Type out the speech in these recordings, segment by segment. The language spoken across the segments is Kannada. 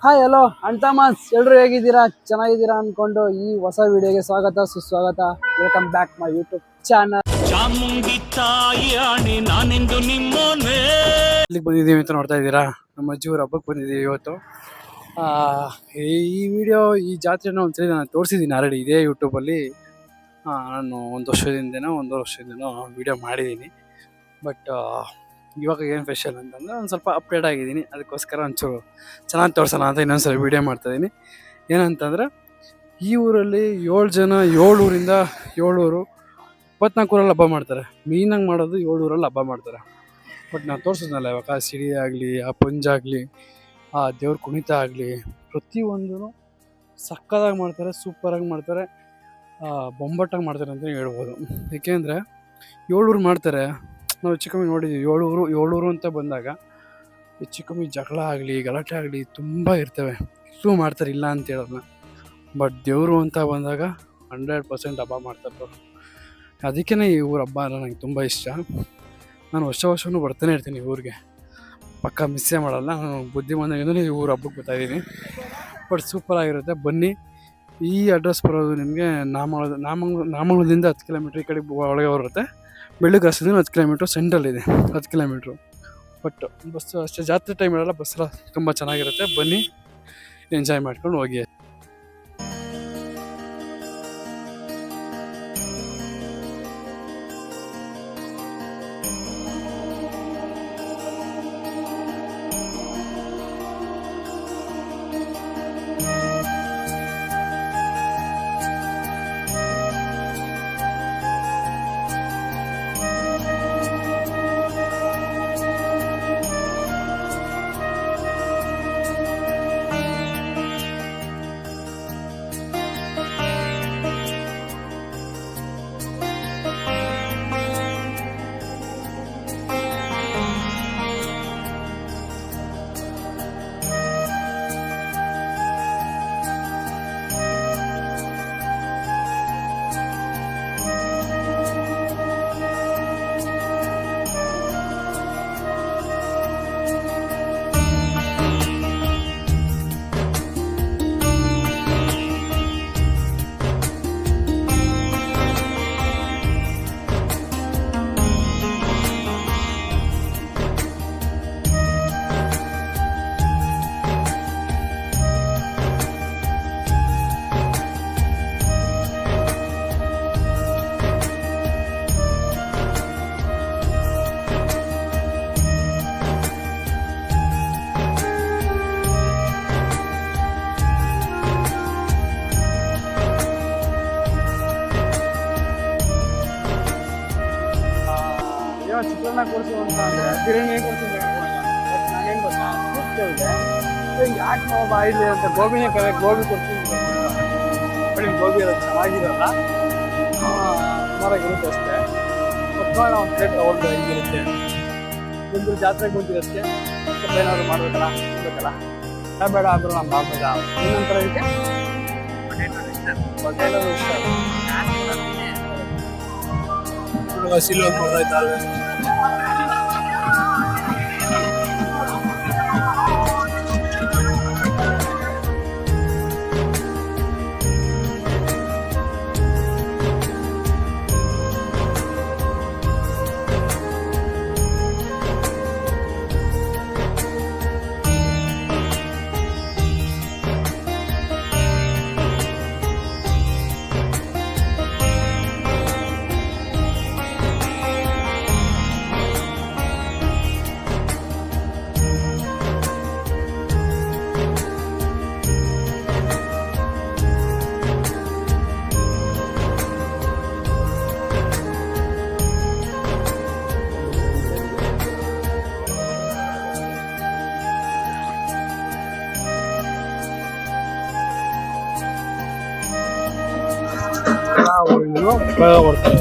ಹಾಯ್ ಹಲೋ ಅಂಟಮಾಸ್ ಎಲ್ರು ಹೇಗಿದ್ದೀರಾ, ಚೆನ್ನಾಗಿದ್ದೀರಾ ಅನ್ಕೊಂಡು ಈ ಹೊಸ ವಿಡಿಯೋಗೆ ಸ್ವಾಗತ ಸುಸ್ವಾಗತ. Welcome back my YouTube channel. Chamundi ತಾಯಿ ನಾನೆಂದು ನಿಮ್ಮನೆ ಇಲ್ಲಿಗೆ ಬಂದಿದ್ದೀವಿ ಅಂತ ನೋಡ್ತಾ ಇದ್ದೀರಾ. ನಮ್ಮ ಅಜ್ಜಿಯವ್ರ ಹಬ್ಬಕ್ಕೆ ಬಂದಿದ್ದೀವಿ ಇವತ್ತು. ಈ ವಿಡಿಯೋ ಈ ಜಾತ್ರೆನ ಒಂದ್ಸರಿ ನಾನು ತೋರಿಸಿದ್ದೀನಿ ಆಲ್ರೆಡಿ ಇದೇ ಯೂಟ್ಯೂಬಲ್ಲಿ. ನಾನು ಒಂದೂವರೆ ವರ್ಷದಿಂದನೋ ವಿಡಿಯೋ ಮಾಡಿದ್ದೀನಿ. ಬಟ್ ಇವಾಗ ಏನು ಸ್ಪೆಷಲ್ ಅಂತಂದರೆ ಒಂದು ಸ್ವಲ್ಪ ಅಪ್ಡೇಟ್ ಆಗಿದ್ದೀನಿ. ಅದಕ್ಕೋಸ್ಕರ ಒಂಚೂರು ಚೆನ್ನಾಗಿ ತೋರಿಸೋಣ ಅಂತ ಇನ್ನೊಂದ್ಸಲ ವೀಡಿಯೋ ಮಾಡ್ತಾಯಿದ್ದೀನಿ. ಏನಂತಂದರೆ ಈ ಊರಲ್ಲಿ 7 ಊರಿಂದ 7 ಊರು 24 ಊರಲ್ಲಿ ಹಬ್ಬ ಮಾಡ್ತಾರೆ. ಮೇಯ್ನಾಗಿ ಮಾಡೋದು 7 ಊರಲ್ಲಿ ಹಬ್ಬ ಮಾಡ್ತಾರೆ. ಬಟ್ ನಾನು ತೋರಿಸಿದ್ನಲ್ಲ ಇವಾಗ ಸಿಡಿ ಆಗಲಿ, ಆ ಪಂಜಾಗಲಿ, ಆ ದೇವ್ರ ಕುಣಿತ ಆಗಲಿ, ಪ್ರತಿಯೊಂದೂ ಸಕ್ಕತ್ತಾಗಿ ಮಾಡ್ತಾರೆ, ಸೂಪರಾಗಿ ಮಾಡ್ತಾರೆ, ಬೊಂಬಟ್ಟಾಗಿ ಮಾಡ್ತಾರೆ ಅಂತಲೇ ಹೇಳ್ಬೋದು. ಏಕೆಂದರೆ 7 ಊರು ಮಾಡ್ತಾರೆ. ನಾವು ಹೆಚ್ಚು ಕಮ್ಮಿ ನೋಡಿದ್ದೀವಿ 7 ಊರು ಅಂತ ಬಂದಾಗ ಹೆಚ್ಚು ಕಮ್ಮಿ ಜಗಳ ಆಗಲಿ, ಗಲಾಟೆ ಆಗಲಿ ತುಂಬ ಇರ್ತವೆ. ಇಷ್ಟು ಮಾಡ್ತಾರೆ, ಇಲ್ಲ ಅಂತ ಹೇಳೋಲ್ಲ. ಬಟ್ ದೇವರು ಅಂತ ಬಂದಾಗ 100% ಹಬ್ಬ ಮಾಡ್ತಾರೆ. ಅದಕ್ಕೇ ಈ ಊರ ಹಬ್ಬ ಅಂದರೆ ನನಗೆ ತುಂಬ ಇಷ್ಟ. ನಾನು ವರ್ಷವೂ ಬರ್ತಾನೆ ಇರ್ತೀನಿ ಈ ಊರಿಗೆ, ಪಕ್ಕ ಮಿಸ್ಸೇ ಮಾಡಲ್ಲ. ನಾನು ಬುದ್ಧಿ ಬಂದಾಗಿಂದಲೂ ಈ ಊರ ಹಬ್ಬಕ್ಕೆ ಬರ್ತಾಯಿದ್ದೀನಿ. ಬಟ್ ಸೂಪರಾಗಿರುತ್ತೆ. ಬನ್ನಿ. ಈ ಅಡ್ರೆಸ್ ಬರೋದು ನಿಮಗೆ ನಾಮಂಗಲದಿಂದ 10 ಕಿಲೋಮೀಟ್ರ್ ಈ ಕಡೆ ಒಳಗೆ ಬರುತ್ತೆ. ಬೆಳ್ಳುಗ್ ರಸ್ತೆಯಿಂದ 10 ಕಿಲೋಮೀಟ್ರ್ ಸೆಂಟ್ರಲ್ಲಿದೆ, 10 ಕಿಲೋಮೀಟ್ರು. ಬಟ್ ಬಸ್ಸು ಅಷ್ಟೇ ಜಾತ್ರೆ ಟೈಮ್ ಇರಲ್ಲ, ಬಸ್ಸೆಲ್ಲ ತುಂಬ ಚೆನ್ನಾಗಿರುತ್ತೆ. ಬನ್ನಿ, ಎಂಜಾಯ್ ಮಾಡ್ಕೊಂಡು ಹೋಗಿ. ಚಿತ್ರಾನ್ನ ಕೊಡಿಸು ಅಂತ ಅಂದರೆ ಬಿರಿಯಾನಿ ಕೊಡ್ತೀನಿ. ಬಟ್ ನಾನೇನು ಗೊತ್ತಾ, ಕೂತ್ಕೊಳ್ಳೆ ಯಾಕೆ ನಾವು ಬಾಯಿಲಿ ಅಂತ ಗೋಬಿನೇ ಗೋಬಿ ಕೊಡ್ತೀನಿ. ಬಟ್ ಗೋಬಿ ಅದು ಚೆನ್ನಾಗಿರಲ್ಲ, ಸುಮಾರಾಗಿರುತ್ತೆ ಅಷ್ಟೇ. ಬಟ್ ನೋಡೋಣ, ಒಂದು ಪ್ಲೇಟ್ ತೊಗೊಂಡು ಹೆಂಗಿರುತ್ತೆ. ಒಂದು ಜಾತ್ರೆಗೆ ಬಂದಿರೋದಕ್ಕೆ ಸ್ವಲ್ಪ ಏನಾದರೂ ಮಾಡಬೇಕಲ್ಲ, ಬೇಕಲ್ಲ. ಬೇಡ ಆದರೂ ನಮ್ಮ ಬಾಬದ ಇನ್ನೊಂಥರ ಇದಕ್ಕೆ ಹೊಟ್ಟೆನೂ ಇಷ್ಟ. ಸಿಲೋನ್ ಹೋಗ್ತಾಯಿದ್ದಾವೆ. ಬೇಗ ಬರ್ತಾರೆ.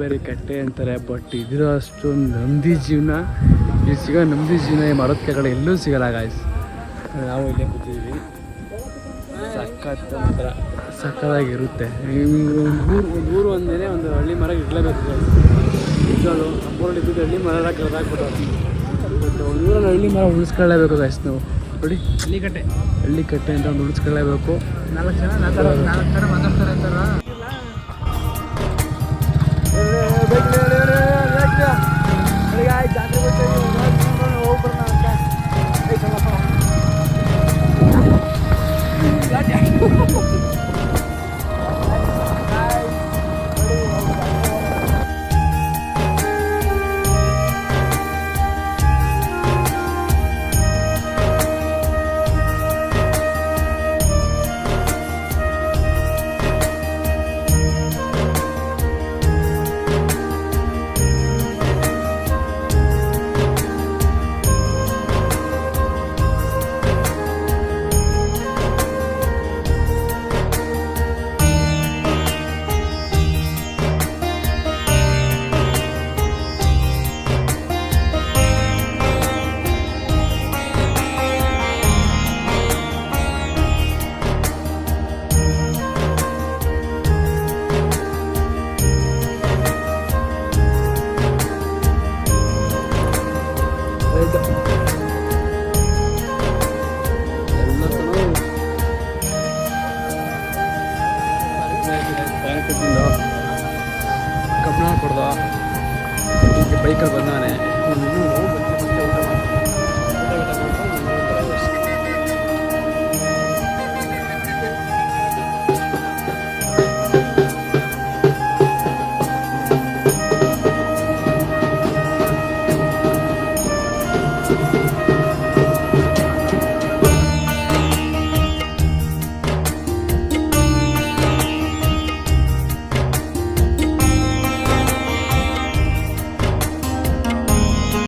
ಬೇರೆ ಕಟ್ಟೆ ಅಂತಾರೆ, ಬಟ್ ಇದಿರೋ ಅಷ್ಟು ನೆಮ್ಮದಿ ಜೀವನ, ಇಲ್ಲಿ ಸಿಗೋ ನೆಮ್ಮದಿ ಜೀವನ ಈ ಮರದ ಕೆಳಗಡೆ ಎಲ್ಲೂ ಸಿಗಲ್ಲ ಗಾಯ್ಸ್. ನಾವು ಇಲ್ಲೇ ಕೂತಿದ್ದೀವಿ, ಒಂಥರ ಸಕ್ಕತ್ತಾಗಿರುತ್ತೆ. ಒಂದು ಊರು ಒಂದೇ ಒಂದು ಹಳ್ಳಿ ಮರ ಇಡಲೇಬೇಕು ನಿಜವಾಗ್ಲು. ನಮ್ಮೂರಲ್ಲಿ ಇದ್ದಿದ್ದು ಹಳ್ಳಿ ಮರ ಕಳೆದಾಕ್ಬಿಟ್ಟು, ಬಟ್ ಒಂದು ಊರಲ್ಲಿ ಹಳ್ಳಿ ಮರ ಉಳಿಸ್ಕೊಳ್ಳೇಬೇಕು ಗಾಯ್ಸ್. ನಾವು ನೋಡಿ ಹಳ್ಳಿ ಕಟ್ಟೆ ಅಂತ ಒಂದು ಉಳಿಸ್ಕೊಳ್ಳೇಬೇಕು. 4 ಜನ ಮಾತಾಡ್ತಾರೆ ಅಂತಾರ.